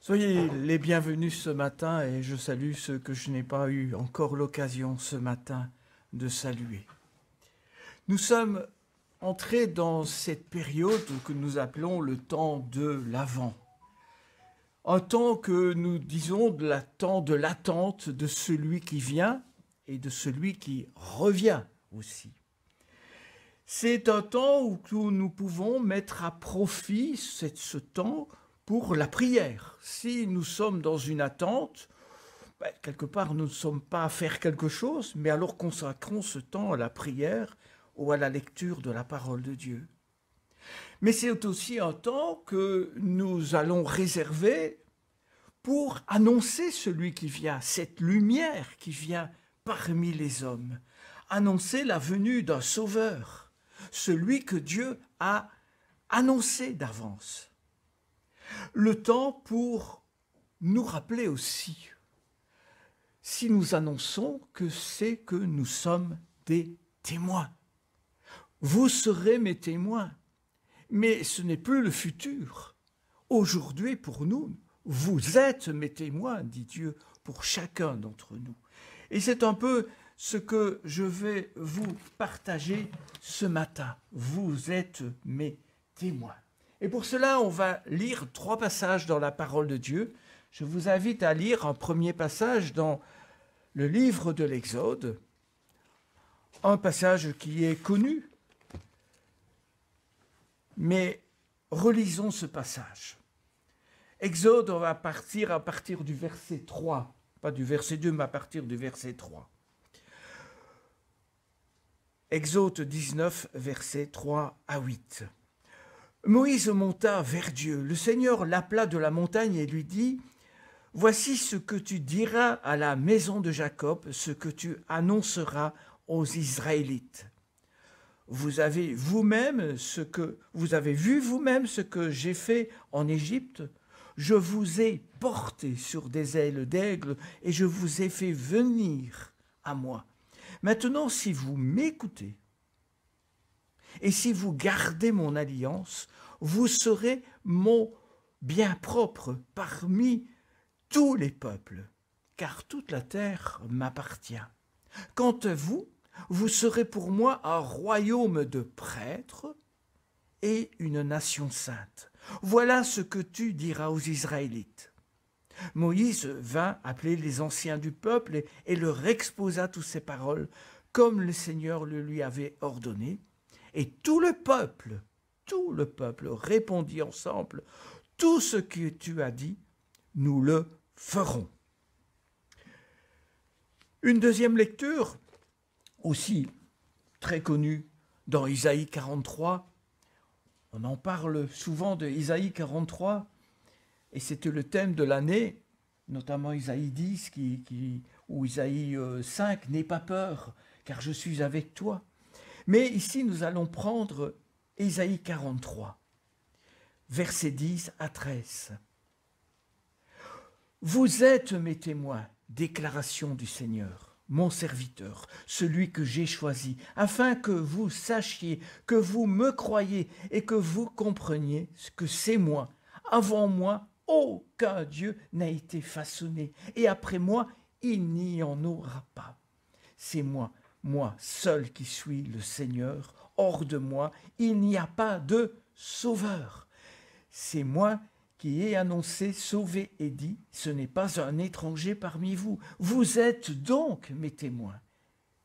Soyez les bienvenus ce matin et je salue ceux que je n'ai pas eu encore l'occasion ce matin de saluer. Nous sommes entrés dans cette période que nous appelons le temps de l'Avent. Un temps que nous disons de temps de l'attente de celui qui vient et de celui qui revient aussi. C'est un temps où nous pouvons mettre à profit ce temps pour la prière. Si nous sommes dans une attente, quelque part nous ne sommes pas à faire quelque chose, mais alors consacrons ce temps à la prière ou à la lecture de la parole de Dieu. Mais c'est aussi un temps que nous allons réserver pour annoncer celui qui vient, cette lumière qui vient parmi les hommes, annoncer la venue d'un sauveur, celui que Dieu a annoncé d'avance. Le temps pour nous rappeler aussi, si nous annonçons que c'est que nous sommes des témoins. Vous serez mes témoins, mais ce n'est plus le futur. Aujourd'hui, pour nous, vous êtes mes témoins, dit Dieu, pour chacun d'entre nous. Et c'est un peu ce que je vais vous partager ce matin. Vous êtes mes témoins. Et pour cela, on va lire 3 passages dans la parole de Dieu. Je vous invite à lire un premier passage dans le livre de l'Exode, un passage qui est connu, mais relisons ce passage. Exode, on va partir à partir du verset 3, pas du verset 2, mais à partir du verset 3. Exode 19, versets 3 à 8. Moïse monta vers Dieu. Le Seigneur l'appela de la montagne et lui dit « Voici ce que tu diras à la maison de Jacob, ce que tu annonceras aux Israélites. Vous avez vu vous-même ce que j'ai fait en Égypte. Je vous ai porté sur des ailes d'aigle et je vous ai fait venir à moi. Maintenant, si vous m'écoutez, et si vous gardez mon alliance, vous serez mon bien propre parmi tous les peuples, car toute la terre m'appartient. Quant à vous, vous serez pour moi un royaume de prêtres et une nation sainte. Voilà ce que tu diras aux Israélites. » Moïse vint appeler les anciens du peuple et leur exposa toutes ces paroles, comme le Seigneur le lui avait ordonné. Et tout le peuple répondit ensemble, « Tout ce que tu as dit, nous le ferons. » Une deuxième lecture, aussi très connue, dans Isaïe 43. On en parle souvent de Isaïe 43, et c'était le thème de l'année, notamment Isaïe 10 ou Isaïe 5, « N'aie pas peur, car je suis avec toi. » Mais ici, nous allons prendre Isaïe 43, versets 10 à 13. « Vous êtes mes témoins, déclaration du Seigneur, mon serviteur, celui que j'ai choisi, afin que vous sachiez, que vous me croyiez et que vous compreniez que c'est moi. Avant moi, aucun Dieu n'a été façonné, et après moi, il n'y en aura pas. C'est moi seul qui suis le Seigneur, hors de moi, il n'y a pas de sauveur. C'est moi qui ai annoncé, sauvé et dit, ce n'est pas un étranger parmi vous. Vous êtes donc mes témoins.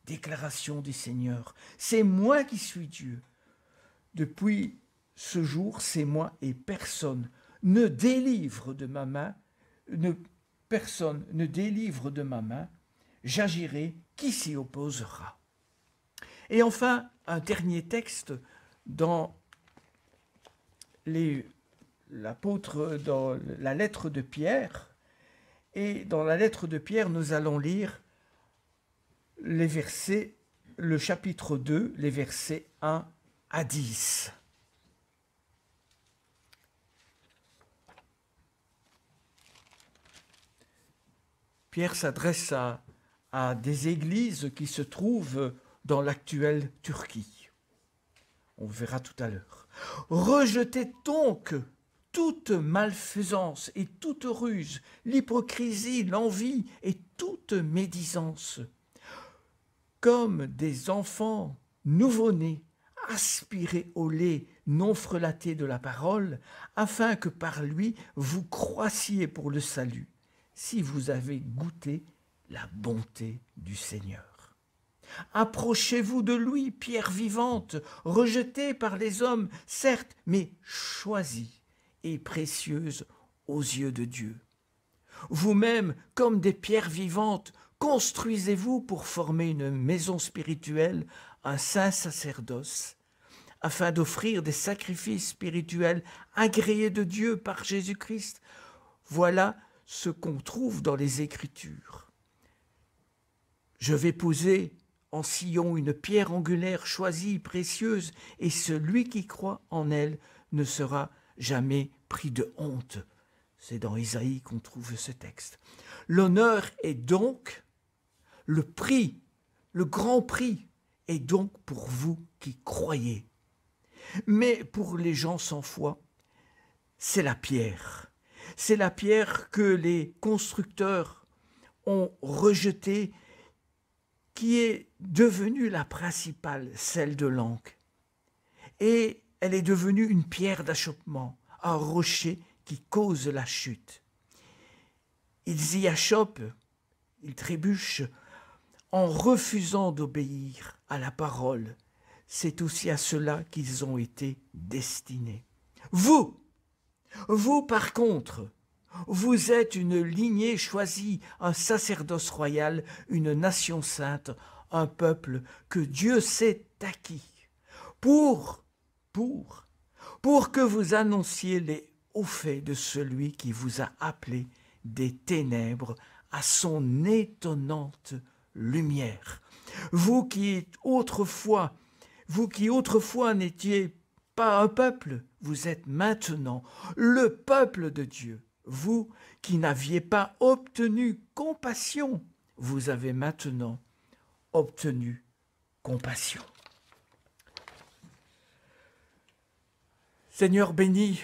Déclaration du Seigneur, c'est moi qui suis Dieu. Depuis ce jour, c'est moi et personne ne délivre de ma main, personne ne délivre de ma main, j'agirai, qui s'y opposera? » Et enfin, un dernier texte dans l'apôtre, dans la lettre de Pierre. Et dans la lettre de Pierre, nous allons lire le chapitre 2, les versets 1 à 10. Pierre s'adresse à des églises qui se trouvent dans l'actuelle Turquie. On verra tout à l'heure. « Rejetez donc toute malfaisance et toute ruse, l'hypocrisie, l'envie et toute médisance. Comme des enfants nouveau-nés, aspirez au lait non frelaté de la parole, afin que par lui vous croissiez pour le salut, si vous avez goûté la bonté du Seigneur. Approchez-vous de lui, pierre vivante, rejetée par les hommes, certes, mais choisie et précieuse aux yeux de Dieu. Vous-même, comme des pierres vivantes, construisez-vous pour former une maison spirituelle, un saint sacerdoce, afin d'offrir des sacrifices spirituels agréés de Dieu par Jésus-Christ. Voilà ce qu'on trouve dans les Écritures. Je vais poser en Sion une pierre angulaire choisie, précieuse, et celui qui croit en elle ne sera jamais pris de honte. C'est dans Isaïe qu'on trouve ce texte. L'honneur est donc, le prix, le grand prix, est donc pour vous qui croyez. Mais pour les gens sans foi, c'est la pierre. C'est la pierre que les constructeurs ont rejetée, qui est devenue la principale, celle de l'encre. Et elle est devenue une pierre d'achoppement, un rocher qui cause la chute. Ils y achoppent, ils trébuchent, en refusant d'obéir à la parole. C'est aussi à cela qu'ils ont été destinés. Vous par contre, vous êtes une lignée choisie, un sacerdoce royal, une nation sainte, un peuple que Dieu s'est acquis, pour que vous annonciez les hauts faits de celui qui vous a appelé des ténèbres à son étonnante lumière. Vous qui autrefois n'étiez pas un peuple, vous êtes maintenant le peuple de Dieu. Vous qui n'aviez pas obtenu compassion, vous avez maintenant obtenu compassion. Seigneur, bénis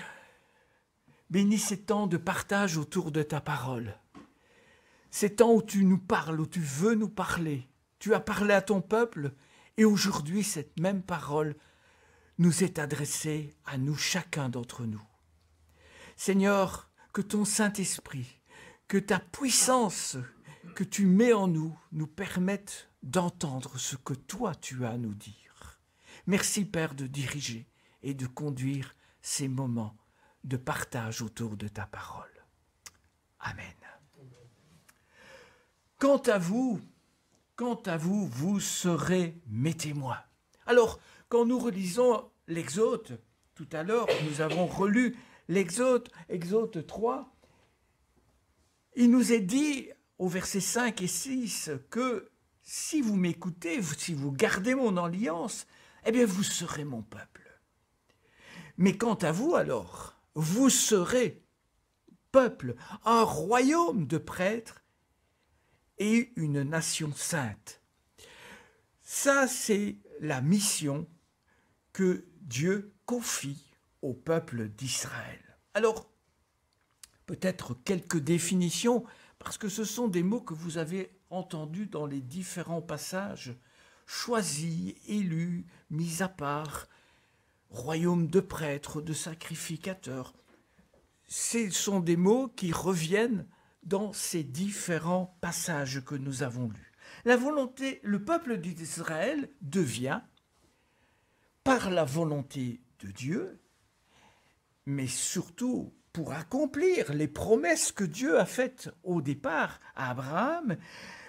ces temps de partage autour de ta parole. Ces temps où tu nous parles, où tu veux nous parler. Tu as parlé à ton peuple et aujourd'hui cette même parole nous est adressée à nous, chacun d'entre nous. Seigneur, que ton Saint-Esprit, que ta puissance que tu mets en nous permette d'entendre ce que toi tu as à nous dire. Merci Père de diriger et de conduire ces moments de partage autour de ta parole. Amen. Quant à vous, vous serez mes témoins. Alors, quand nous relisons l'Exode, tout à l'heure, nous avons relu l'Exode, Exode 3, il nous est dit au verset 5 et 6 que si vous m'écoutez, si vous gardez mon alliance, eh bien vous serez mon peuple. Mais quant à vous alors, vous serez peuple, un royaume de prêtres et une nation sainte. Ça, c'est la mission que Dieu confie au peuple d'Israël. Alors, peut-être quelques définitions, parce que ce sont des mots que vous avez entendus dans les différents passages. Choisis, élus, mis à part, royaume de prêtres, de sacrificateurs. Ce sont des mots qui reviennent dans ces différents passages que nous avons lus. Le peuple d'Israël devient, par la volonté de Dieu, mais surtout pour accomplir les promesses que Dieu a faites au départ à Abraham,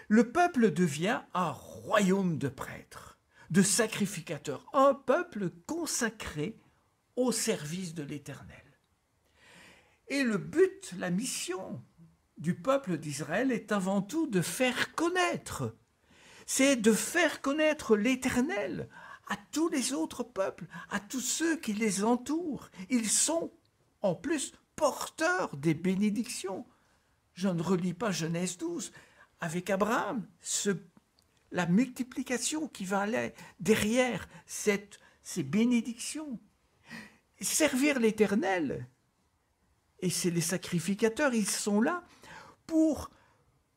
le peuple devient un royaume de prêtres, de sacrificateurs, un peuple consacré au service de l'Éternel. Et le but, la mission du peuple d'Israël est avant tout de faire connaître. C'est de faire connaître l'Éternel à tous les autres peuples, à tous ceux qui les entourent. Ils sont en plus porteurs des bénédictions. Je ne relis pas Genèse 12 avec Abraham, la multiplication qui va aller derrière ces bénédictions. Servir l'Éternel, et c'est les sacrificateurs, ils sont là pour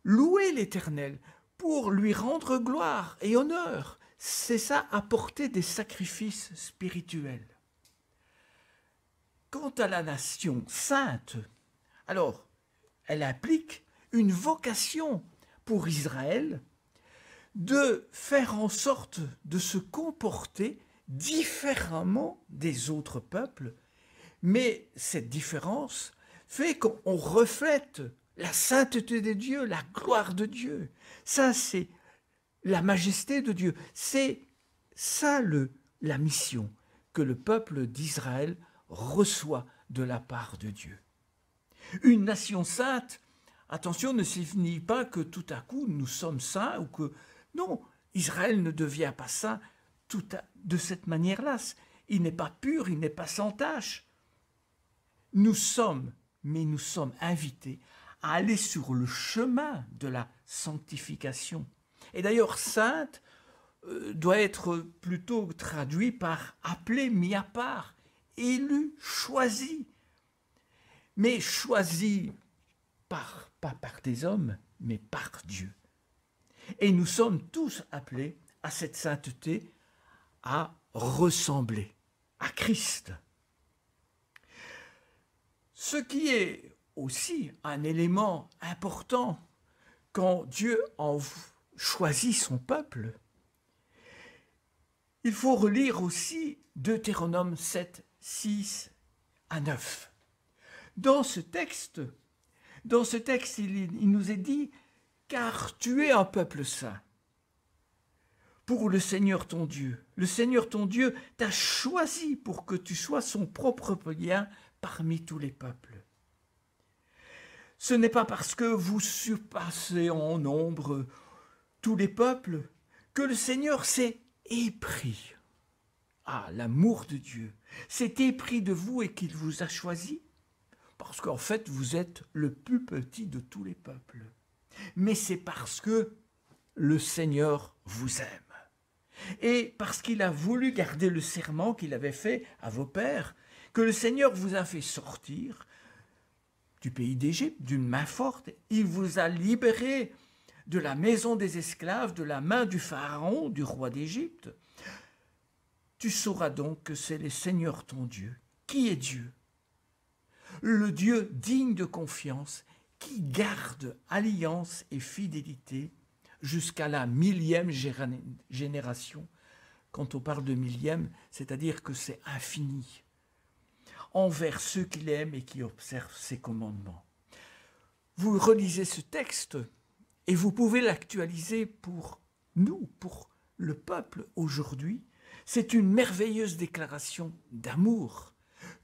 louer l'Éternel, pour lui rendre gloire et honneur. C'est ça, apporter des sacrifices spirituels. Quant à la nation sainte, alors, elle implique une vocation pour Israël de faire en sorte de se comporter différemment des autres peuples, mais cette différence fait qu'on reflète la sainteté de Dieu, la gloire de Dieu. Ça, c'est la majesté de Dieu. C'est ça la mission que le peuple d'Israël reçoit de la part de Dieu. Une nation sainte, attention, ne signifie pas que tout à coup nous sommes saints ou que... Non, Israël ne devient pas saint de cette manière-là. Il n'est pas pur, il n'est pas sans tache. Nous sommes invités à aller sur le chemin de la sanctification. Et d'ailleurs, sainte doit être plutôt traduit par appelé, mis à part, élu, choisi. Mais choisi pas par des hommes, mais par Dieu. Et nous sommes tous appelés à cette sainteté, à ressembler à Christ. Ce qui est aussi un élément important quand Dieu en choisit son peuple, il faut relire aussi Deutéronome 7, 6 à 9. Dans ce texte, il nous est dit « Car tu es un peuple saint pour le Seigneur ton Dieu. Le Seigneur ton Dieu t'a choisi pour que tu sois son propre bien parmi tous les peuples. Ce n'est pas parce que vous surpassez en nombre tous les peuples que le Seigneur s'est épris. Ah, l'amour de Dieu s'est épris de vous et qu'il vous a choisi. Parce qu'en fait, vous êtes le plus petit de tous les peuples. Mais c'est parce que le Seigneur vous aime. Et parce qu'il a voulu garder le serment qu'il avait fait à vos pères, que le Seigneur vous a fait sortir du pays d'Égypte d'une main forte. Il vous a libéré de la maison des esclaves, de la main du Pharaon, du roi d'Égypte. Tu sauras donc que c'est le Seigneur ton Dieu, qui est Dieu. Le Dieu digne de confiance, qui garde alliance et fidélité jusqu'à la 1000e génération. Quand on parle de 1000e, c'est-à-dire que c'est infini, envers ceux qu'il aime et qui observent ses commandements. Vous relisez ce texte et vous pouvez l'actualiser pour nous, pour le peuple aujourd'hui. C'est une merveilleuse déclaration d'amour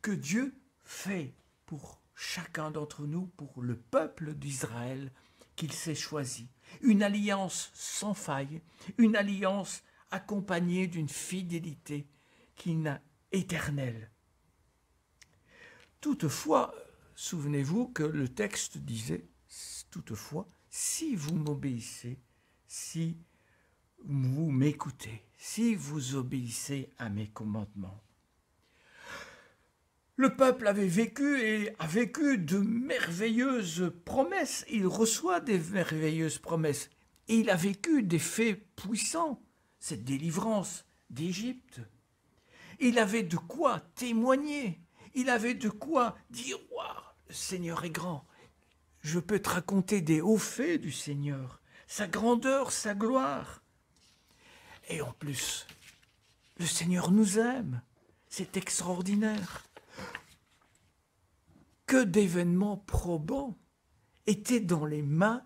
que Dieu fait pour chacun d'entre nous, pour le peuple d'Israël qu'il s'est choisi. Une alliance sans faille, une alliance accompagnée d'une fidélité qui n'a éternelle. Toutefois, souvenez-vous que le texte disait, toutefois, si vous m'obéissez, si vous m'écoutez, si vous obéissez à mes commandements. Le peuple avait vécu et a vécu de merveilleuses promesses. Il reçoit des merveilleuses promesses. Et il a vécu des faits puissants, cette délivrance d'Égypte. Il avait de quoi témoigner. Il avait de quoi dire « Waouh, le Seigneur est grand. Je peux te raconter des hauts faits du Seigneur, sa grandeur, sa gloire. » Et en plus, le Seigneur nous aime. C'est extraordinaire. Que d'événements probants étaient dans les mains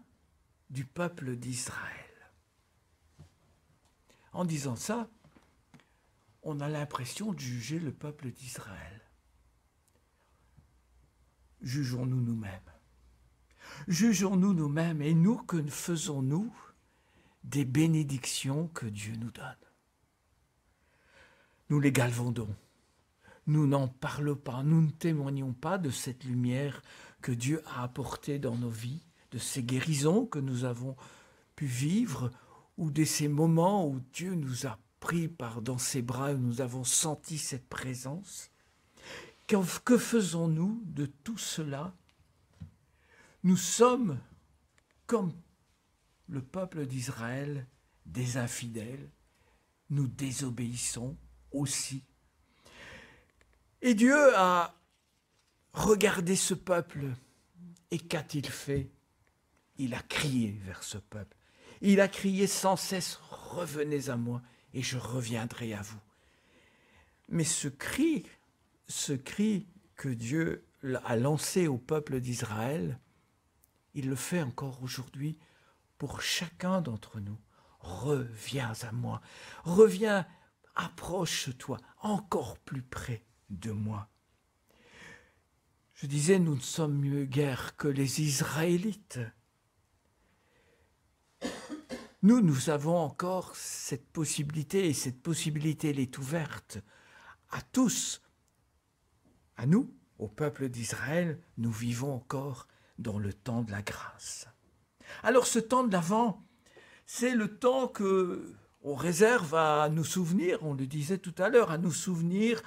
du peuple d'Israël. En disant ça, on a l'impression de juger le peuple d'Israël. Jugeons-nous nous-mêmes. Jugeons-nous nous-mêmes et nous, que faisons-nous des bénédictions que Dieu nous donne? Nous les galvaudons. Nous n'en parlons pas, nous ne témoignons pas de cette lumière que Dieu a apportée dans nos vies, de ces guérisons que nous avons pu vivre, ou de ces moments où Dieu nous a pris dans ses bras, où nous avons senti cette présence. Que faisons-nous de tout cela? Nous sommes, comme le peuple d'Israël, des infidèles. Nous désobéissons aussi. Et Dieu a regardé ce peuple. Et qu'a-t-il fait? Il a crié vers ce peuple. Il a crié sans cesse, « Revenez à moi et je reviendrai à vous. » Mais ce cri que Dieu a lancé au peuple d'Israël, il le fait encore aujourd'hui pour chacun d'entre nous. Reviens à moi, reviens, approche-toi encore plus près de moi. Je disais, nous ne sommes mieux guère que les Israélites. Nous avons encore cette possibilité, et cette possibilité, elle est ouverte à tous. À nous, au peuple d'Israël, nous vivons encore dans le temps de la grâce. Alors ce temps de l'Avent, c'est le temps qu'on réserve à nous souvenir, on le disait tout à l'heure, à nous souvenir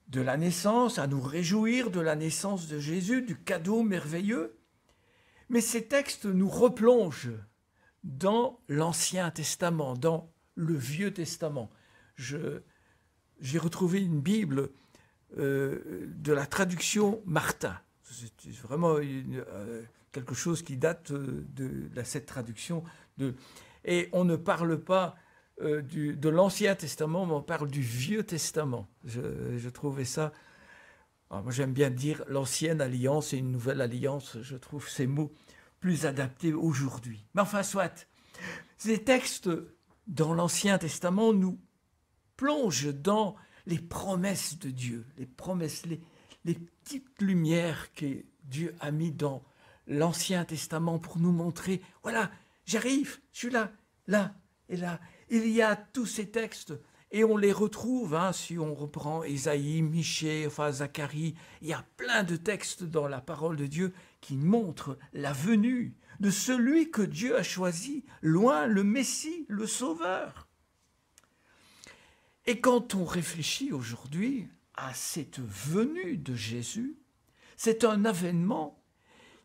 de la naissance, à nous réjouir de la naissance de Jésus, du cadeau merveilleux. Mais ces textes nous replongent dans l'Ancien Testament, dans le Vieux Testament. J'ai retrouvé une Bible de la traduction Martin. C'est vraiment quelque chose qui date de cette traduction. Et on ne parle pas de l'Ancien Testament, mais on parle du Vieux Testament. Je trouvais ça... Alors moi j'aime bien dire l'Ancienne Alliance et une Nouvelle Alliance. Je trouve ces mots plus adaptés aujourd'hui. Mais enfin, soit. Ces textes dans l'Ancien Testament nous plongent dans les promesses de Dieu, les promesses, les petites lumières que Dieu a mis dans l'Ancien Testament pour nous montrer, voilà, j'arrive, je suis là, là et là. Il y a tous ces textes et on les retrouve, si on reprend Ésaïe, Michée, Zacharie, il y a plein de textes dans la parole de Dieu qui montrent la venue de celui que Dieu a choisi, loin le Messie, le Sauveur. Et quand on réfléchit aujourd'hui à cette venue de Jésus, c'est un avènement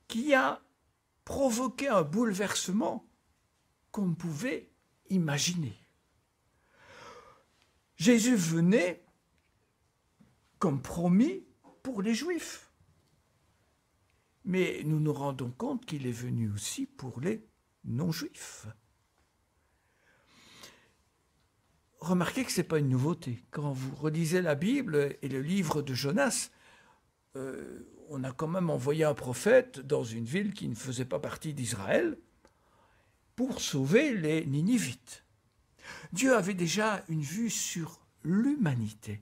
qui a provoqué un bouleversement qu'on ne pouvait imaginer. Jésus venait, comme promis, pour les Juifs. Mais nous nous rendons compte qu'il est venu aussi pour les non-Juifs. Remarquez que ce n'est pas une nouveauté. Quand vous relisez la Bible et le livre de Jonas, on a quand même envoyé un prophète dans une ville qui ne faisait pas partie d'Israël pour sauver les Ninivites. Dieu avait déjà une vue sur l'humanité.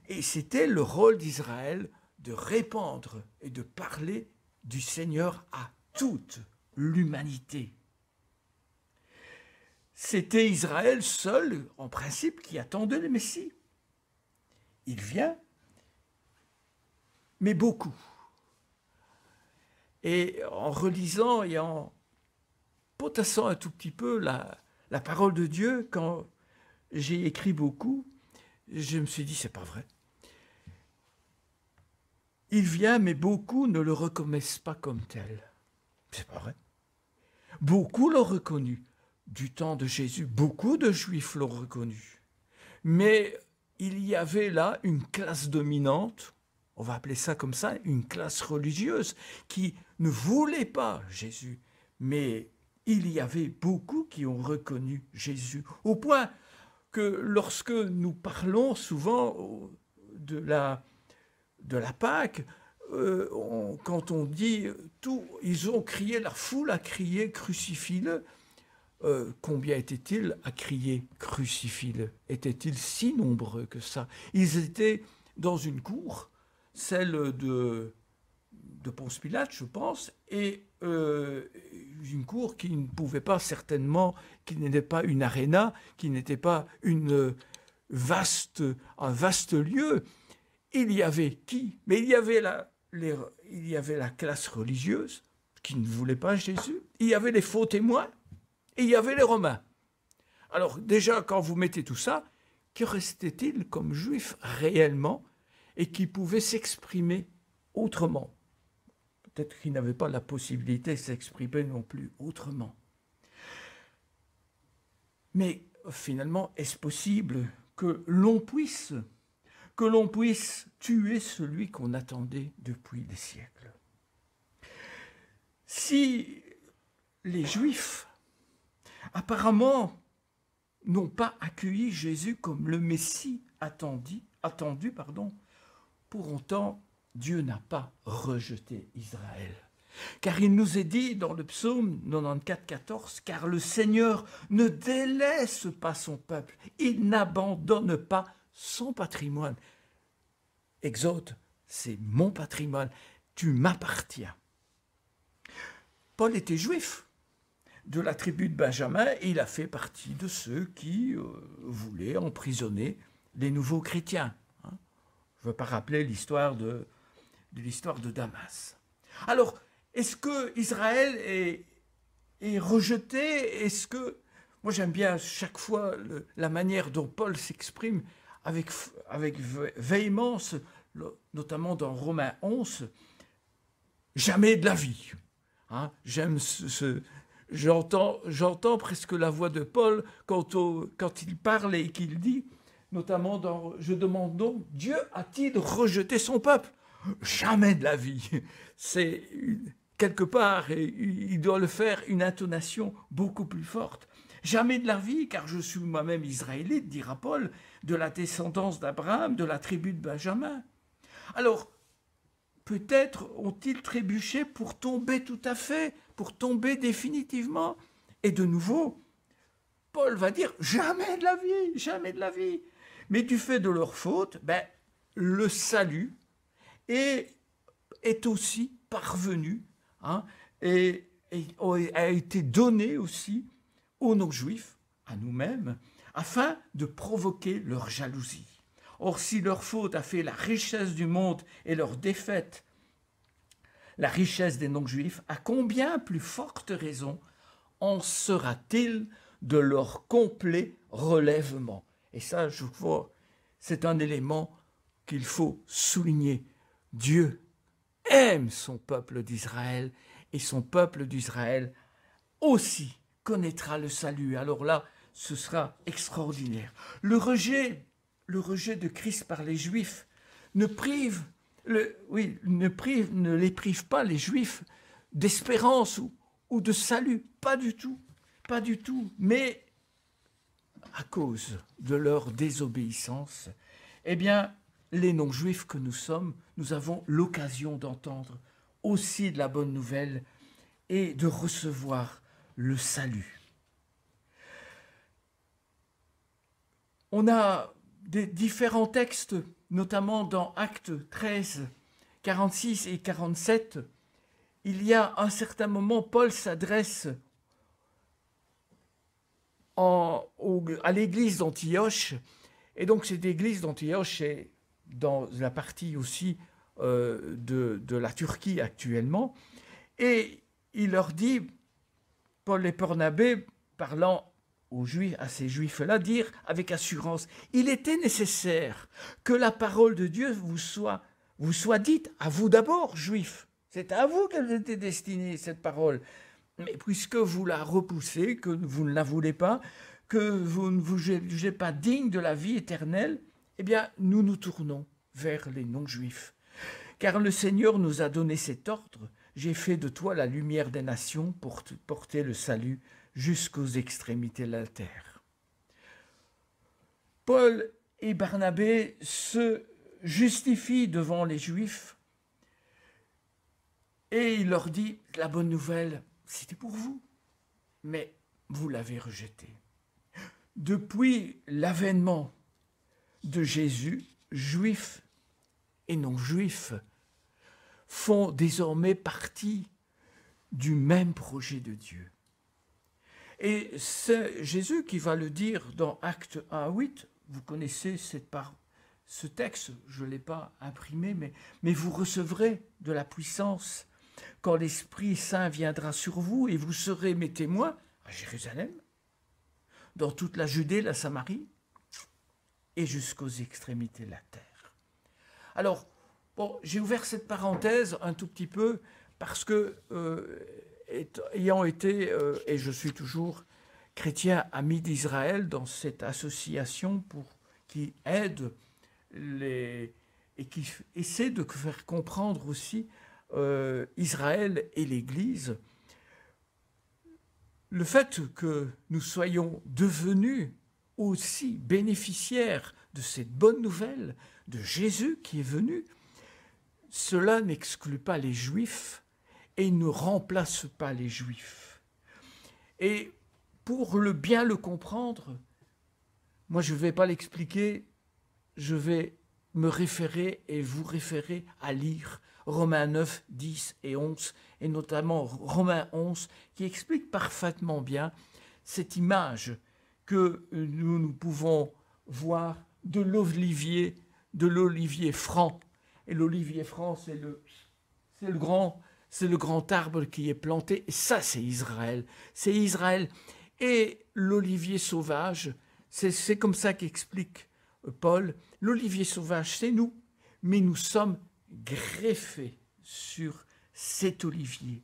Et c'était le rôle d'Israël de répandre et de parler du Seigneur à toute l'humanité. C'était Israël seul, en principe, qui attendait le Messie. Il vient, mais beaucoup. Et en relisant et en potassant un tout petit peu la parole de Dieu, quand j'ai écrit beaucoup, je me suis dit, c'est pas vrai. Il vient, mais beaucoup ne le reconnaissent pas comme tel. C'est pas vrai. Beaucoup l'ont reconnu. Du temps de Jésus, beaucoup de Juifs l'ont reconnu. Mais il y avait là une classe dominante, on va appeler ça comme ça, une classe religieuse, qui ne voulait pas Jésus. Mais il y avait beaucoup qui ont reconnu Jésus, au point que lorsque nous parlons souvent de la Pâque, quand on dit tout, ils ont crié, la foule a crié, crucifie-le. Combien étaient-ils à crier crucifie-le? Étaient-ils si nombreux que ça? Ils étaient dans une cour, celle de Ponce Pilate, je pense, et une cour qui ne pouvait pas certainement, qui n'était pas une aréna, qui n'était pas un vaste lieu. Il y avait qui? Mais il y avait la classe religieuse qui ne voulait pas Jésus. Il y avait les faux témoins. Et il y avait les Romains. Alors déjà, quand vous mettez tout ça, que restait-il comme juif réellement? et qui pouvaient s'exprimer autrement. Peut-être qu'ils n'avaient pas la possibilité de s'exprimer non plus autrement. Mais finalement, est-ce possible que l'on puisse tuer celui qu'on attendait depuis des siècles? Si les Juifs, apparemment, n'ont pas accueilli Jésus comme le Messie attendu, pour autant, Dieu n'a pas rejeté Israël. Car il nous est dit dans le psaume 94, 14, « Car le Seigneur ne délaisse pas son peuple, il n'abandonne pas son patrimoine. » Exode, c'est mon patrimoine, tu m'appartiens. Paul était juif de la tribu de Benjamin et il a fait partie de ceux qui voulaient emprisonner les nouveaux chrétiens. Je ne veux pas rappeler l'histoire de Damas. Alors, est-ce que Israël est rejeté? Est-ce que... Moi, j'aime bien chaque fois la manière dont Paul s'exprime avec véhémence, notamment dans Romains 11, « Jamais de la vie ». J'aime j'entends presque la voix de Paul quand il parle et qu'il dit, notamment dans « Je demande donc, Dieu a-t-il rejeté son peuple ?» Jamais de la vie. C'est quelque part, et il doit le faire, une intonation beaucoup plus forte. Jamais de la vie, car je suis moi-même israélite, dira Paul, de la descendance d'Abraham, de la tribu de Benjamin. Alors, peut-être ont-ils trébuché pour tomber tout à fait, pour tomber définitivement. Et de nouveau, Paul va dire jamais de la vie, jamais de la vie. Mais du fait de leur faute, le salut est aussi parvenu et a été donné aussi aux non-juifs, à nous-mêmes, afin de provoquer leur jalousie. Or, si leur faute a fait la richesse du monde et leur défaite, la richesse des non-juifs, à combien plus forte raison en sera-t-il de leur complet relèvement? Et ça, je vois, c'est un élément qu'il faut souligner. Dieu aime son peuple d'Israël et son peuple d'Israël aussi connaîtra le salut. Alors là, ce sera extraordinaire. Le rejet de Christ par les Juifs ne les prive pas, les Juifs, d'espérance ou de salut. Pas du tout. Pas du tout. Mais à cause de leur désobéissance, eh bien, les non-juifs que nous sommes, nous avons l'occasion d'entendre aussi de la bonne nouvelle et de recevoir le salut. On a des différents textes, notamment dans Actes 13, 46 et 47. Il y a un certain moment, Paul s'adresse à l'église d'Antioche. Et donc cette église d'Antioche est dans la partie aussi de la Turquie actuellement. Et il leur dit, Paul et Barnabé, parlant aux Juifs, à ces Juifs-là, dire avec assurance, il était nécessaire que la parole de Dieu vous soit dite, à vous d'abord, Juifs. C'est à vous qu'elle était destinée, cette parole. Mais puisque vous la repoussez, que vous ne la voulez pas, que vous ne vous jugez pas digne de la vie éternelle, eh bien, nous nous tournons vers les non-juifs. Car le Seigneur nous a donné cet ordre, j'ai fait de toi la lumière des nations pour te porter le salut jusqu'aux extrémités de la terre. Paul et Barnabé se justifient devant les Juifs et il leur dit, la bonne nouvelle, c'était pour vous, mais vous l'avez rejeté. Depuis l'avènement de Jésus, Juifs et non-Juifs font désormais partie du même projet de Dieu. Et c'est Jésus qui va le dire dans Actes 1:8. Vous connaissez ce texte, je ne l'ai pas imprimé, mais vous recevrez de la puissance quand l'Esprit Saint viendra sur vous et vous serez mes témoins à Jérusalem, dans toute la Judée, la Samarie et jusqu'aux extrémités de la terre. Alors, bon, j'ai ouvert cette parenthèse un tout petit peu parce que, ayant été, et je suis toujours chrétien ami d'Israël dans cette association qui aide et qui essaie de faire comprendre aussi Israël et l'Église, le fait que nous soyons devenus aussi bénéficiaires de cette bonne nouvelle de Jésus qui est venu, cela n'exclut pas les Juifs et ne remplace pas les Juifs. Et pour bien le comprendre, moi je ne vais pas l'expliquer, je vais me référer et vous référer à lire Romains 9, 10 et 11, et notamment Romains 11, qui explique parfaitement bien cette image que nous pouvons voir de l'olivier franc. Et l'olivier franc, c'est le grand arbre qui est planté, et ça c'est Israël. C'est Israël. Et l'olivier sauvage, c'est comme ça qu'explique Paul, l'olivier sauvage c'est nous, mais nous sommes greffés sur cet olivier.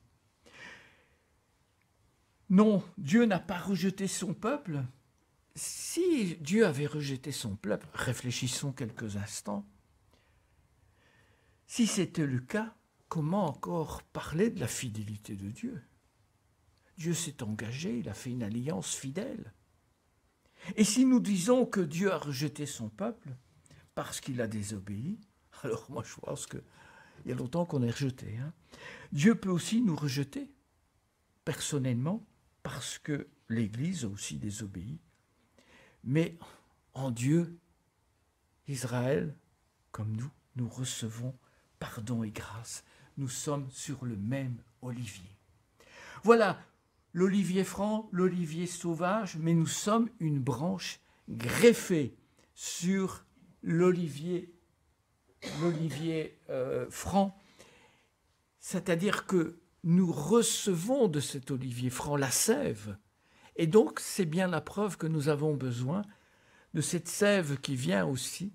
Non, Dieu n'a pas rejeté son peuple. Si Dieu avait rejeté son peuple, réfléchissons quelques instants, si c'était le cas, comment encore parler de la fidélité de Dieu? Dieu s'est engagé, il a fait une alliance fidèle. Et si nous disons que Dieu a rejeté son peuple parce qu'il a désobéi, alors moi je pense qu'il y a longtemps qu'on est rejeté. Dieu peut aussi nous rejeter personnellement parce que l'Église a aussi désobéi. Mais en Dieu, Israël, comme nous recevons pardon et grâce. Nous sommes sur le même olivier. Voilà, l'olivier franc, l'olivier sauvage, mais nous sommes une branche greffée sur l'olivier franc. C'est-à-dire que nous recevons de cet olivier franc la sève. Et donc, c'est bien la preuve que nous avons besoin de cette sève qui vient aussi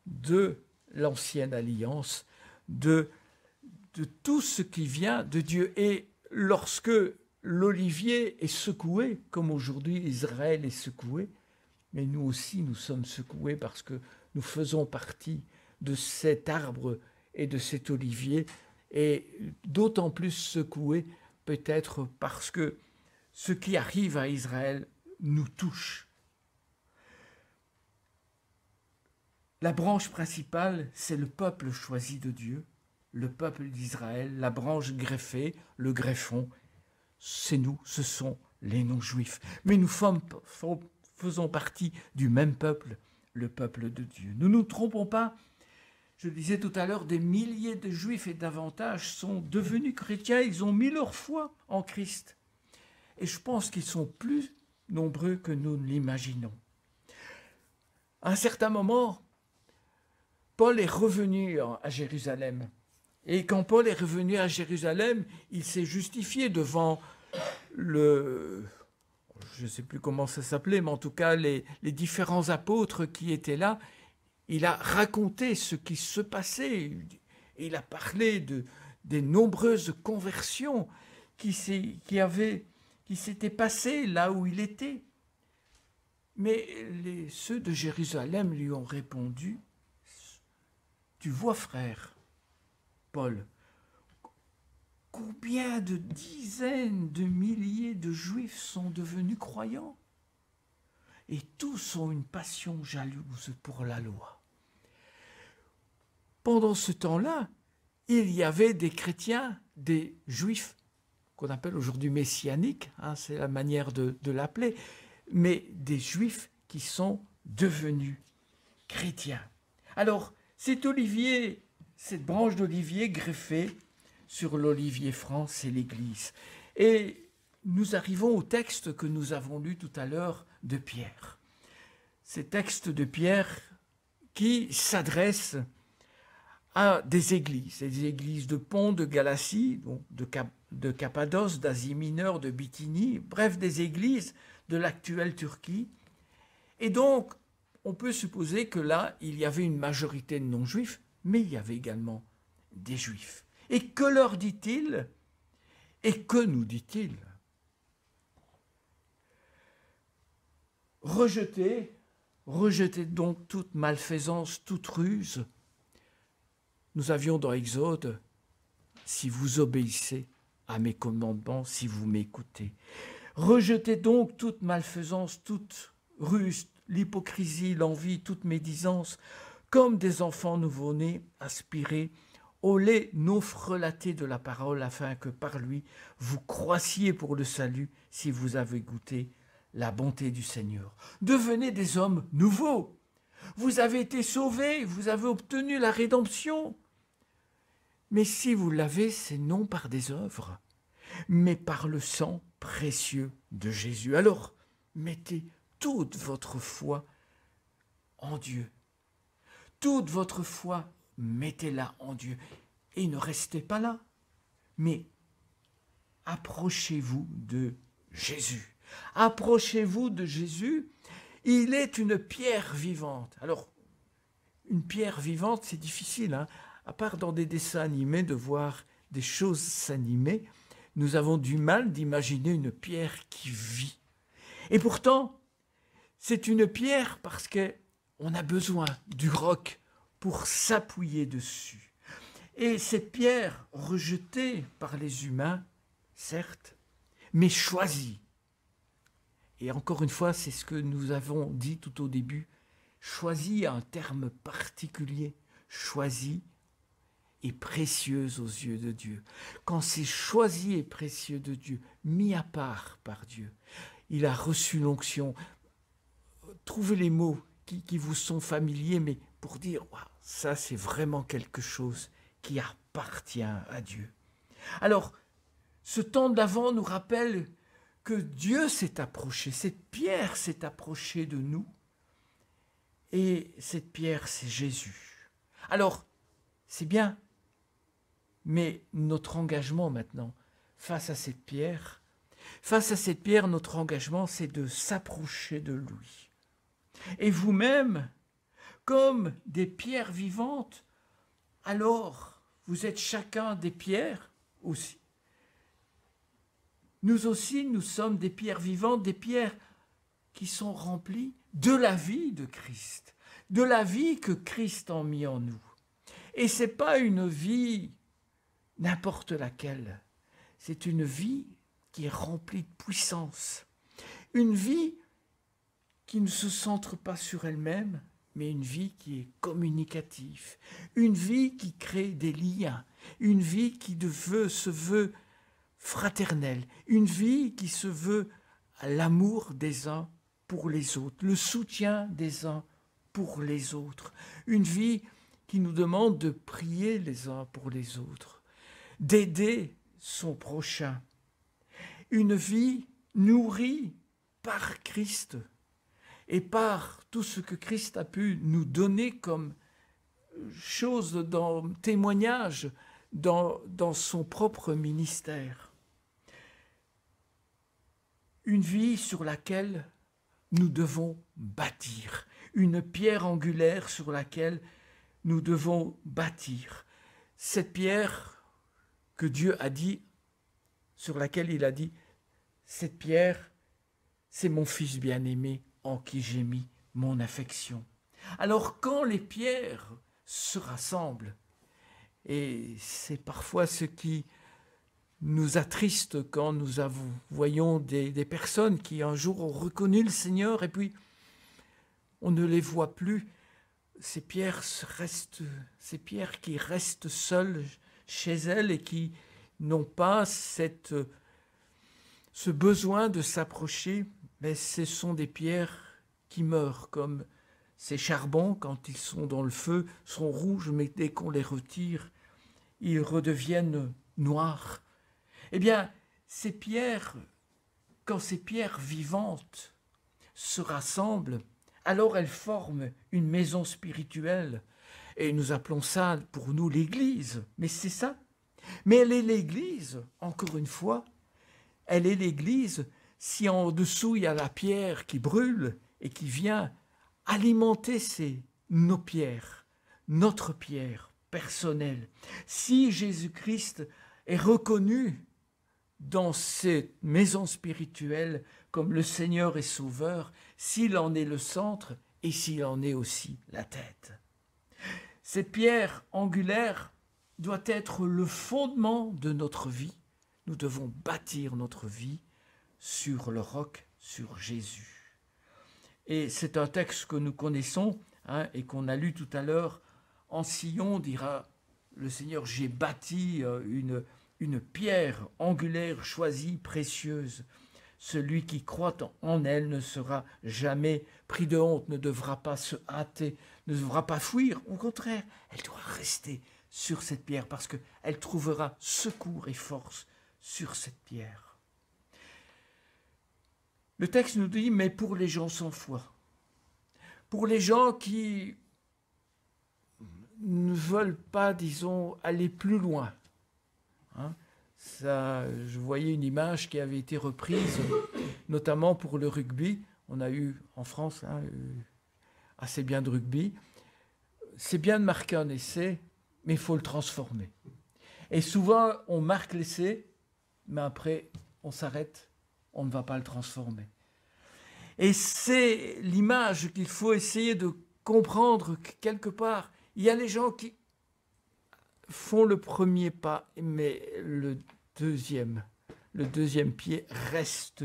de l'ancienne alliance, de tout ce qui vient de Dieu. Et lorsque l'olivier est secoué, comme aujourd'hui Israël est secoué, mais nous aussi nous sommes secoués parce que nous faisons partie de cet arbre et de cet olivier, et d'autant plus secoués peut-être parce que ce qui arrive à Israël nous touche. La branche principale, c'est le peuple choisi de Dieu, le peuple d'Israël, la branche greffée, le greffon, c'est nous, ce sont les non-juifs. Mais nous faisons partie du même peuple, le peuple de Dieu. Ne nous trompons pas, je le disais tout à l'heure, des milliers de juifs et davantage sont devenus chrétiens, ils ont mis leur foi en Christ. Et je pense qu'ils sont plus nombreux que nous ne l'imaginons. À un certain moment, Paul est revenu à Jérusalem. Et quand Paul est revenu à Jérusalem, il s'est justifié devant je ne sais plus comment ça s'appelait, mais en tout cas les différents apôtres qui étaient là. Il a raconté ce qui se passait. Il a parlé des nombreuses conversions qui s'étaient passées là où il était. Mais ceux de Jérusalem lui ont répondu, « Tu vois, frère, Paul, combien de dizaines de milliers de Juifs sont devenus croyants? Et tous ont une passion jalouse pour la loi. » Pendant ce temps-là, il y avait des chrétiens, des Juifs, qu'on appelle aujourd'hui messianiques, c'est la manière de l'appeler, mais des Juifs qui sont devenus chrétiens. Alors, cet olivier, cette branche d'olivier greffée sur l'olivier franc, c'est l'Église. Et nous arrivons au texte que nous avons lu tout à l'heure de Pierre. Ces textes de Pierre qui s'adressent à des églises de Pont, de Galatie, donc de Cappadoce, d'Asie mineure, de Bithynie, bref, des églises de l'actuelle Turquie. Et donc, on peut supposer que là, il y avait une majorité de non-juifs, mais il y avait également des Juifs. Et que leur dit-il? Et que nous dit-il? Rejetez donc toute malfaisance, toute ruse. Nous avions dans Exode, si vous obéissez à mes commandements, si vous m'écoutez. Rejetez donc toute malfaisance, toute ruse, l'hypocrisie, l'envie, toute médisance, comme des enfants nouveau-nés, aspirés au lait non frelaté de la parole, afin que par lui vous croissiez pour le salut, si vous avez goûté la bonté du Seigneur. Devenez des hommes nouveaux. Vous avez été sauvés, vous avez obtenu la rédemption. Mais si vous l'avez, c'est non par des œuvres, mais par le sang précieux de Jésus. Alors, mettez toute votre foi en Dieu. Toute votre foi, mettez-la en Dieu. Et ne restez pas là, mais approchez-vous de Jésus. Approchez-vous de Jésus. Il est une pierre vivante. Alors, une pierre vivante, c'est difficile, hein, à part dans des dessins animés, de voir des choses s'animer. Nous avons du mal d'imaginer une pierre qui vit. Et pourtant, c'est une pierre parce qu'on a besoin du roc pour s'appuyer dessus. Et cette pierre rejetée par les humains, certes, mais choisie. Et encore une fois, c'est ce que nous avons dit tout au début, choisie a un terme particulier, choisie et précieuse aux yeux de Dieu. Quand c'est choisi et précieux de Dieu, mis à part par Dieu, il a reçu l'onction. Trouvez les mots qui vous sont familiers, mais pour dire, wow, ça c'est vraiment quelque chose qui appartient à Dieu. Alors, ce temps d'avant nous rappelle que Dieu s'est approché, cette pierre s'est approchée de nous, et cette pierre, c'est Jésus. Alors, c'est bien, mais notre engagement maintenant, face à cette pierre, notre engagement, c'est de s'approcher de lui. Et vous-même, comme des pierres vivantes, alors vous êtes chacun des pierres aussi. Nous aussi, nous sommes des pierres vivantes, des pierres qui sont remplies de la vie de Christ, de la vie que Christ a mis en nous. Et ce n'est pas une vie n'importe laquelle, c'est une vie qui est remplie de puissance, une vie qui ne se centre pas sur elle-même, mais une vie qui est communicative, une vie qui crée des liens, une vie qui se veut fraternelle, une vie qui se veut à l'amour des uns pour les autres, le soutien des uns pour les autres, une vie qui nous demande de prier les uns pour les autres, d'aider son prochain, une vie nourrie par Christ et par tout ce que Christ a pu nous donner comme chose dans témoignage dans son propre ministère. Une vie sur laquelle nous devons bâtir, une pierre angulaire sur laquelle nous devons bâtir. Cette pierre que Dieu a dit, sur laquelle il a dit, cette pierre, c'est mon fils bien-aimé en qui j'ai mis mon affection. Alors quand les pierres se rassemblent, et c'est parfois ce qui nous attriste quand nous voyons des personnes qui un jour ont reconnu le Seigneur et puis on ne les voit plus, ces pierres qui restent seules chez elles et qui n'ont pas ce besoin de s'approcher, mais ce sont des pierres qui meurent, comme ces charbons, quand ils sont dans le feu, sont rouges, mais dès qu'on les retire, ils redeviennent noirs. Eh bien, ces pierres, quand ces pierres vivantes se rassemblent, alors elles forment une maison spirituelle. Et nous appelons ça, pour nous, l'Église. Mais c'est ça. Mais elle est l'Église, encore une fois, elle est l'Église si en dessous il y a la pierre qui brûle et qui vient alimenter nos pierres, notre pierre personnel, si Jésus-Christ est reconnu dans cette maison spirituelle comme le Seigneur et Sauveur, s'il en est le centre et s'il en est aussi la tête. Cette pierre angulaire doit être le fondement de notre vie. Nous devons bâtir notre vie sur le roc, sur Jésus. Et c'est un texte que nous connaissons et qu'on a lu tout à l'heure. En Sion, dira le Seigneur, j'ai bâti une pierre angulaire choisie, précieuse. Celui qui croit en elle ne sera jamais pris de honte, ne devra pas se hâter, ne devra pas fuir. Au contraire, elle doit rester sur cette pierre parce qu'elle trouvera secours et force sur cette pierre. Le texte nous dit, mais pour les gens sans foi, pour les gens qui ne veulent pas, disons, aller plus loin. Je voyais une image qui avait été reprise, notamment pour le rugby. On a eu en France assez bien de rugby. C'est bien de marquer un essai, mais il faut le transformer. Et souvent, on marque l'essai, mais après, on s'arrête, on ne va pas le transformer. Et c'est l'image qu'il faut essayer de comprendre quelque part. Il y a les gens qui font le premier pas, mais le deuxième pied reste,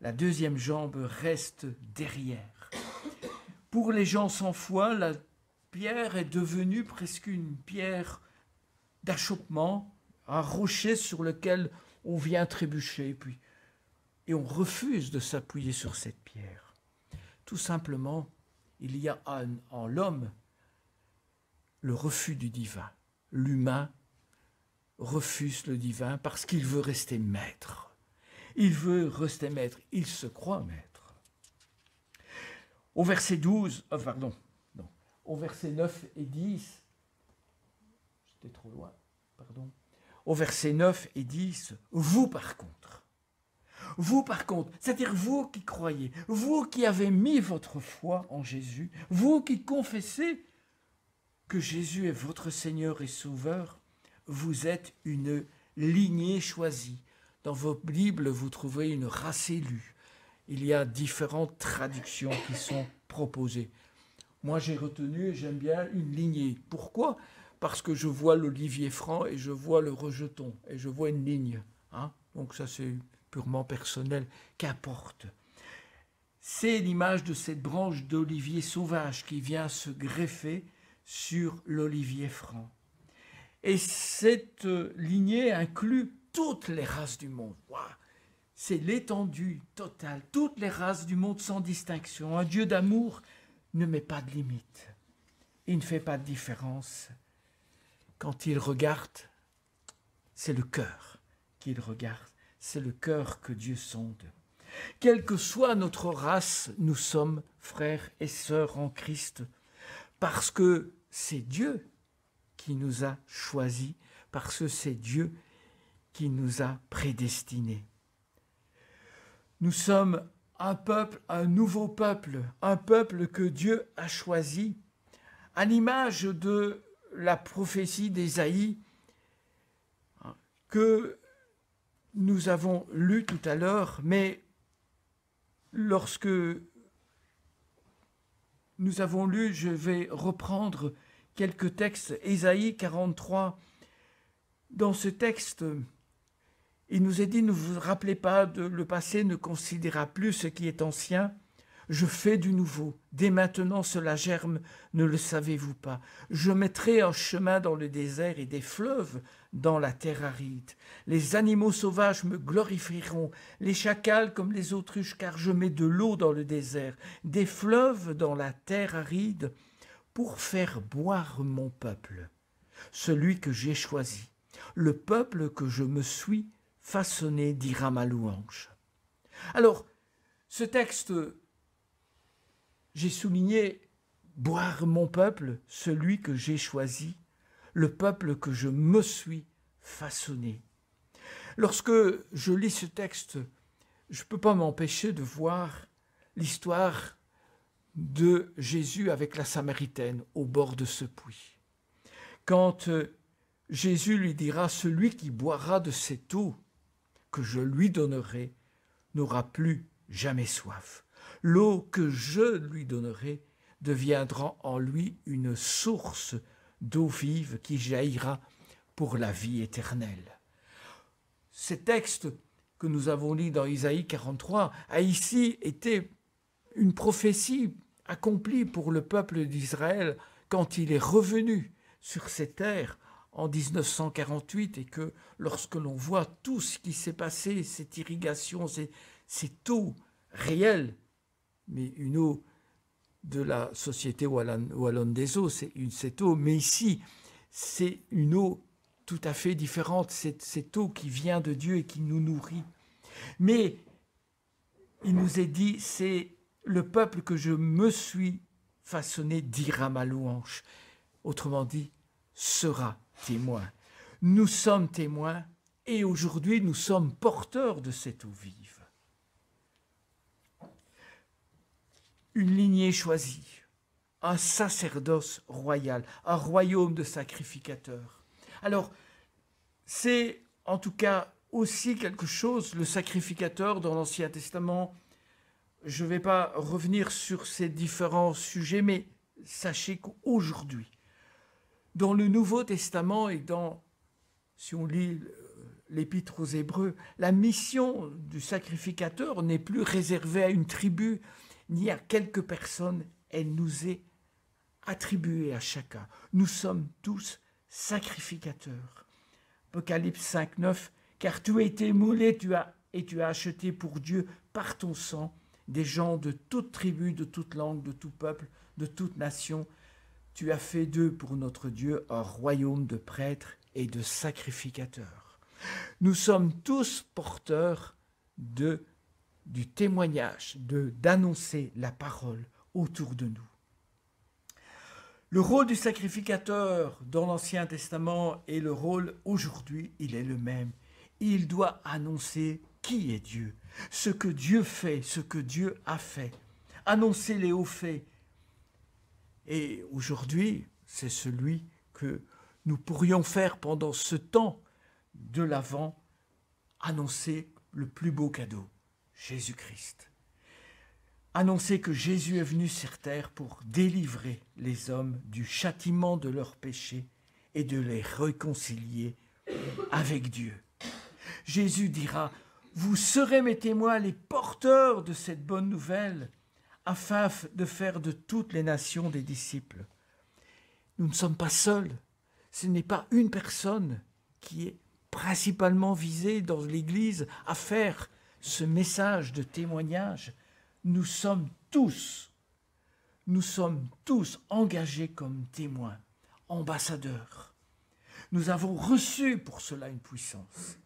la deuxième jambe reste derrière. Pour les gens sans foi, la pierre est devenue presque une pierre d'achoppement, un rocher sur lequel on vient trébucher, et on refuse de s'appuyer sur cette pierre. Tout simplement, il y a en l'homme le refus du divin. L'humain refuse le divin parce qu'il veut rester maître. Il veut rester maître, il se croit maître. Au verset 12, au verset 9 et 10, j'étais trop loin, pardon. Au verset 9 et 10, vous par contre, c'est-à-dire vous qui croyez, vous qui avez mis votre foi en Jésus, vous qui confessez que Jésus est votre Seigneur et Sauveur, vous êtes une lignée choisie. Dans vos Bibles, vous trouverez une race élue. Il y a différentes traductions qui sont proposées. Moi, j'ai retenu, j'aime bien une lignée. Pourquoi ? Parce que je vois l'olivier franc et je vois le rejeton et je vois une ligne. Donc ça, c'est purement personnel. Qu'importe. C'est l'image de cette branche d'olivier sauvage qui vient se greffer sur l'olivier franc. Et cette lignée inclut toutes les races du monde. Wow. C'est l'étendue totale, toutes les races du monde sans distinction. Un Dieu d'amour ne met pas de limite. Il ne fait pas de différence. Quand il regarde, c'est le cœur qu'il regarde. C'est le cœur que Dieu sonde. Quelle que soit notre race, nous sommes frères et sœurs en Christ, parce que c'est Dieu qui nous a choisis, parce que c'est Dieu qui nous a prédestinés. Nous sommes un peuple, un nouveau peuple, un peuple que Dieu a choisi, à l'image de la prophétie d'Ésaïe que nous avons lue tout à l'heure, mais lorsque nous avons lu, je vais reprendre quelques textes, Ésaïe 43. Dans ce texte, il nous est dit, ne vous rappelez pas, le passé ne considérera plus ce qui est ancien. Je fais du nouveau. Dès maintenant, cela germe, ne le savez-vous pas? Je mettrai un chemin dans le désert et des fleuves dans la terre aride. Les animaux sauvages me glorifieront, les chacals comme les autruches, car je mets de l'eau dans le désert, des fleuves dans la terre aride, pour faire boire mon peuple, celui que j'ai choisi. Le peuple que je me suis façonné dira ma louange. Alors, ce texte, j'ai souligné boire mon peuple, celui que j'ai choisi, le peuple que je me suis façonné. Lorsque je lis ce texte, je ne peux pas m'empêcher de voir l'histoire de Jésus avec la Samaritaine au bord de ce puits. quand Jésus lui dira « Celui qui boira de cette eau que je lui donnerai n'aura plus jamais soif. L'eau que je lui donnerai deviendra en lui une source d'eau vive qui jaillira pour la vie éternelle. » Ces textes que nous avons lus dans Isaïe 43 a ici été une prophétie accomplie pour le peuple d'Israël quand il est revenu sur ces terres en 1948 et que lorsque l'on voit tout ce qui s'est passé, cette irrigation, cette eau réelle, mais une eau de la Société wallonne des eaux, c'est cette eau, mais ici, c'est une eau tout à fait différente, cette eau qui vient de Dieu et qui nous nourrit. Mais il nous est dit, c'est le peuple que je me suis façonné dira ma louange. Autrement dit, sera témoin. Nous sommes témoins et aujourd'hui nous sommes porteurs de cette eau vive. Une lignée choisie, un sacerdoce royal, un royaume de sacrificateurs. Alors, c'est en tout cas aussi quelque chose, le sacrificateur dans l'Ancien Testament. Je ne vais pas revenir sur ces différents sujets, mais sachez qu'aujourd'hui, dans le Nouveau Testament et si on lit l'Épître aux Hébreux, la mission du sacrificateur n'est plus réservée à une tribu ni à quelques personnes, elle nous est attribuée à chacun. Nous sommes tous sacrificateurs. Apocalypse 5, 9, car tu as été moulé tu as acheté pour Dieu par ton sang des gens de toute tribu, de toute langue, de tout peuple, de toute nation. Tu as fait d'eux pour notre Dieu un royaume de prêtres et de sacrificateurs. Nous sommes tous porteurs du témoignage, d'annoncer la parole autour de nous. Le rôle du sacrificateur dans l'Ancien Testament et le rôle aujourd'hui, il est le même. Il doit annoncer qui est Dieu, ce que Dieu fait, ce que Dieu a fait, annoncer les hauts faits. Et aujourd'hui, c'est celui que nous pourrions faire pendant ce temps de l'Avent, annoncer le plus beau cadeau, Jésus-Christ. Annoncer que Jésus est venu sur terre pour délivrer les hommes du châtiment de leurs péchés et de les réconcilier avec Dieu. Jésus dira, « Vous serez mes témoins, les porteurs de cette bonne nouvelle, afin de faire de toutes les nations des disciples. » Nous ne sommes pas seuls. Ce n'est pas une personne qui est principalement visée dans l'Église à faire ce message de témoignage. Nous sommes tous engagés comme témoins, ambassadeurs. Nous avons reçu pour cela une puissance.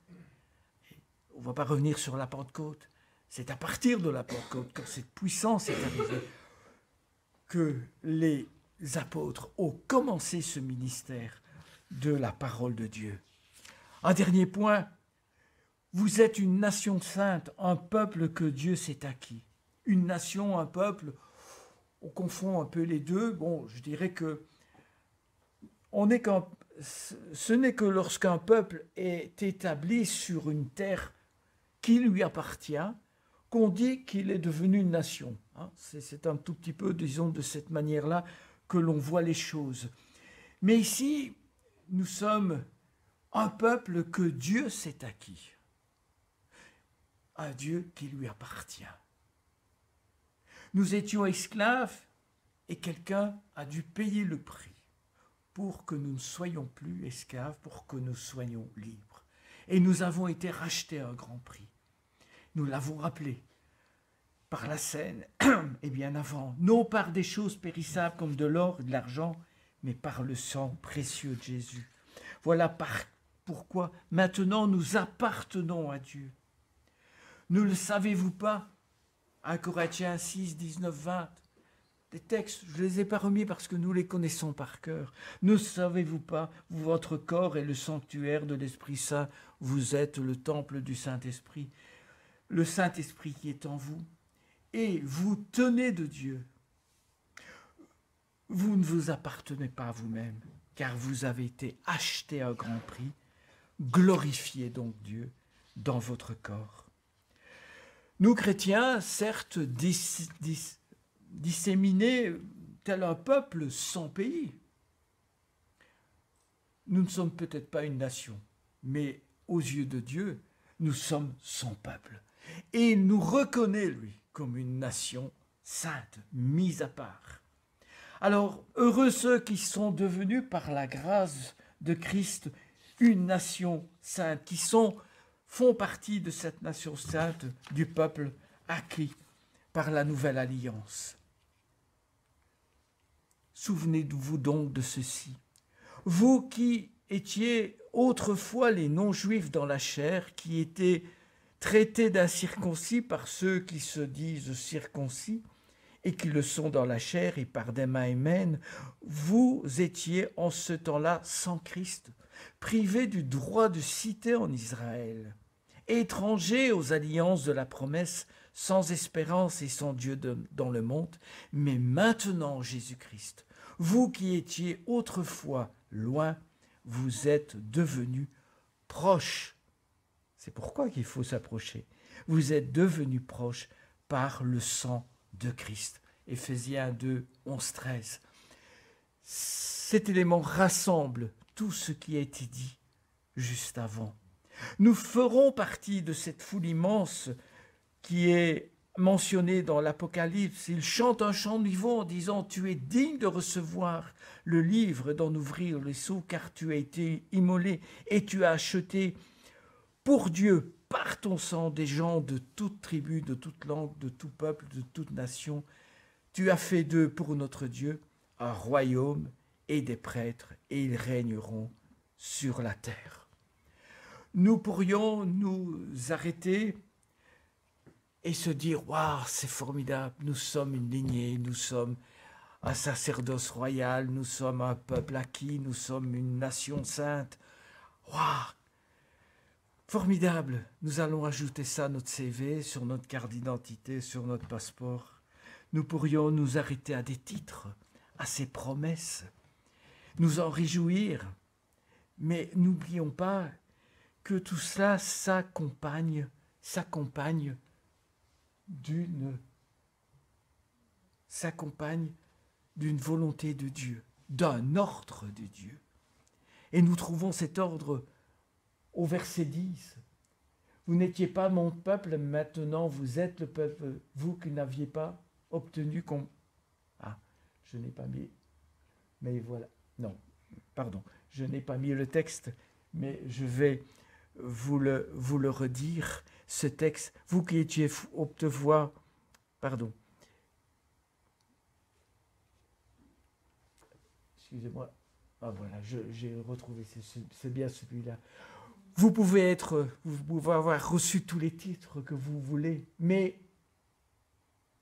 On ne va pas revenir sur la Pentecôte. C'est à partir de la Pentecôte, quand cette puissance est arrivée, que les apôtres ont commencé ce ministère de la parole de Dieu. Un dernier point, vous êtes une nation sainte, un peuple que Dieu s'est acquis. Une nation, un peuple, on confond un peu les deux. Bon, je dirais que ce n'est que lorsqu'un peuple est établi sur une terre qui lui appartient qu'on dit qu'il est devenu une nation. C'est un tout petit peu, disons, de cette manière-là que l'on voit les choses. Mais ici, nous sommes un peuple que Dieu s'est acquis. Un Dieu qui lui appartient. Nous étions esclaves et quelqu'un a dû payer le prix pour que nous ne soyons plus esclaves, pour que nous soyons libres. Et nous avons été rachetés à un grand prix. Nous l'avons rappelé par la scène et bien avant, non par des choses périssables comme de l'or et de l'argent, mais par le sang précieux de Jésus. Voilà pourquoi maintenant nous appartenons à Dieu. Ne le savez-vous pas? 1 Corinthiens 6, 19, 20. Des textes, je ne les ai pas remis parce que nous les connaissons par cœur. Ne savez-vous pas, votre corps est le sanctuaire de l'Esprit Saint, vous êtes le temple du Saint-Esprit. Le Saint-Esprit qui est en vous, et vous tenez de Dieu. Vous ne vous appartenez pas à vous-même. car vous avez été achetés à grand prix. Glorifiez donc Dieu dans votre corps. Nous, chrétiens, certes disséminés tel un peuple sans pays, nous ne sommes peut-être pas une nation, mais aux yeux de Dieu, nous sommes son peuple. Et il nous reconnaît, lui, comme une nation sainte, mise à part. Alors, heureux ceux qui sont devenus, par la grâce de Christ, une nation sainte, qui font partie de cette nation sainte, du peuple acquis par la nouvelle alliance. Souvenez-vous donc de ceci. Vous qui étiez autrefois les non-juifs dans la chair, qui étaient traités d'incirconcis par ceux qui se disent circoncis et qui le sont dans la chair et par des mains humaines, vous étiez en ce temps-là sans Christ, privés du droit de cité en Israël, étrangers aux alliances de la promesse, sans espérance et sans Dieu dans le monde, mais maintenant Jésus-Christ, vous qui étiez autrefois loin, vous êtes devenus proches. C'est pourquoi qu'il faut s'approcher. Vous êtes devenus proches par le sang de Christ. Éphésiens 2, 11, 13. Cet élément rassemble tout ce qui a été dit juste avant. Nous ferons partie de cette foule immense qui est mentionnée dans l'Apocalypse. Il chante un chant nouveau en disant « Tu es digne de recevoir le livre et d'en ouvrir les sceaux, car tu as été immolé et tu as acheté pour Dieu, par ton sang, des gens de toute tribu, de toute langue, de tout peuple, de toute nation. Tu as fait d'eux, pour notre Dieu, un royaume et des prêtres, et ils régneront sur la terre. » Nous pourrions nous arrêter et se dire « Waouh, c'est formidable, nous sommes une lignée, nous sommes un sacerdoce royal, nous sommes un peuple acquis, nous sommes une nation sainte. Waouh, formidable, nous allons ajouter ça à notre CV, sur notre carte d'identité, sur notre passeport. » Nous pourrions nous arrêter à des titres, à ces promesses, nous en réjouir, mais n'oublions pas que tout cela s'accompagne d'une volonté de Dieu, d'un ordre de Dieu. Et nous trouvons cet ordre au verset 10. Vous n'étiez pas mon peuple, maintenant vous êtes le peuple, vous qui n'aviez pas obtenu qu'on... Ah, je n'ai pas mis... Mais voilà, non, pardon, je n'ai pas mis le texte, mais je vais vous le redire, ce texte. Vous qui étiez autrefois... Pardon. Excusez-moi. Ah voilà, j'ai retrouvé, c'est bien celui-là. Vous pouvez avoir reçu tous les titres que vous voulez, mais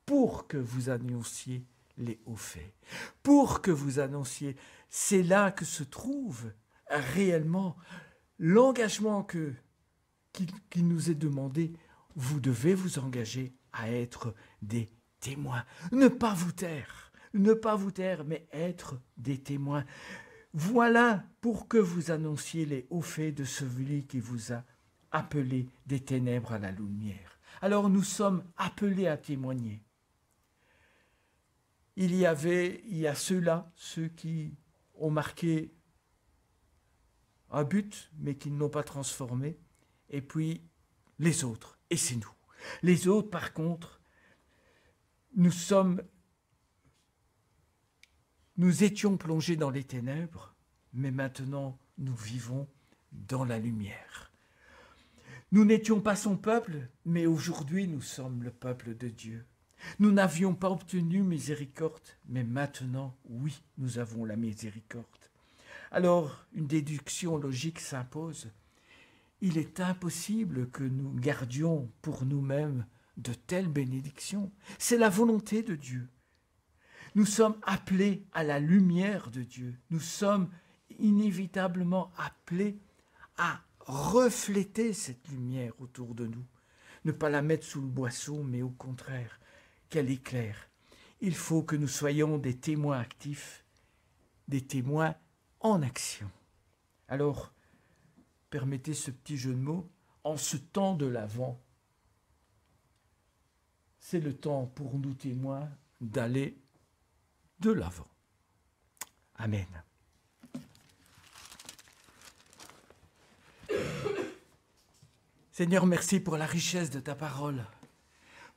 pour que vous annonciez les hauts faits, pour que vous annonciez, c'est là que se trouve réellement l'engagement qui nous est demandé. Vous devez vous engager à être des témoins, ne pas vous taire, mais être des témoins. Voilà pour que vous annonciez les hauts faits de celui qui vous a appelé des ténèbres à la lumière. Alors nous sommes appelés à témoigner. Il y a ceux qui ont marqué un but, mais qui ne l'ont pas transformé, et puis les autres, et c'est nous. Les autres, par contre, nous étions plongés dans les ténèbres, mais maintenant nous vivons dans la lumière. Nous n'étions pas son peuple, mais aujourd'hui nous sommes le peuple de Dieu. Nous n'avions pas obtenu miséricorde, mais maintenant, oui, nous avons la miséricorde. Alors, une déduction logique s'impose. Il est impossible que nous gardions pour nous-mêmes de telles bénédictions. C'est la volonté de Dieu. Nous sommes appelés à la lumière de Dieu. Nous sommes inévitablement appelés à refléter cette lumière autour de nous. Ne pas la mettre sous le boisseau, mais au contraire, qu'elle éclaire. Il faut que nous soyons des témoins actifs, des témoins en action. Alors, permettez ce petit jeu de mots, en ce temps de l'Avent, c'est le temps pour nous témoins d'aller de l'avant. Amen. Seigneur, merci pour la richesse de ta parole.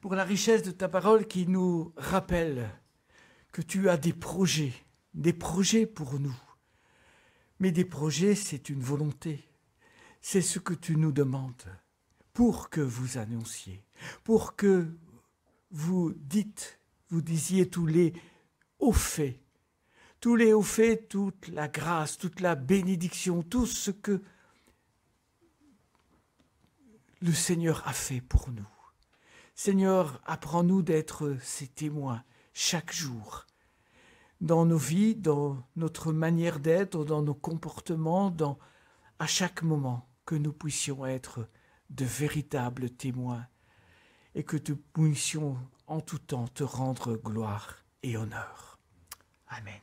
Pour la richesse de ta parole qui nous rappelle que tu as des projets pour nous. Mais des projets, c'est une volonté. C'est ce que tu nous demandes pour que vous annonciez, pour que vous disiez tous les hauts faits, toute la grâce, toute la bénédiction, tout ce que le Seigneur a fait pour nous. Seigneur, apprends-nous d'être ses témoins chaque jour, dans nos vies, dans notre manière d'être, dans nos comportements, à chaque moment, que nous puissions être de véritables témoins et que nous puissions en tout temps te rendre gloire et honneur. Amen.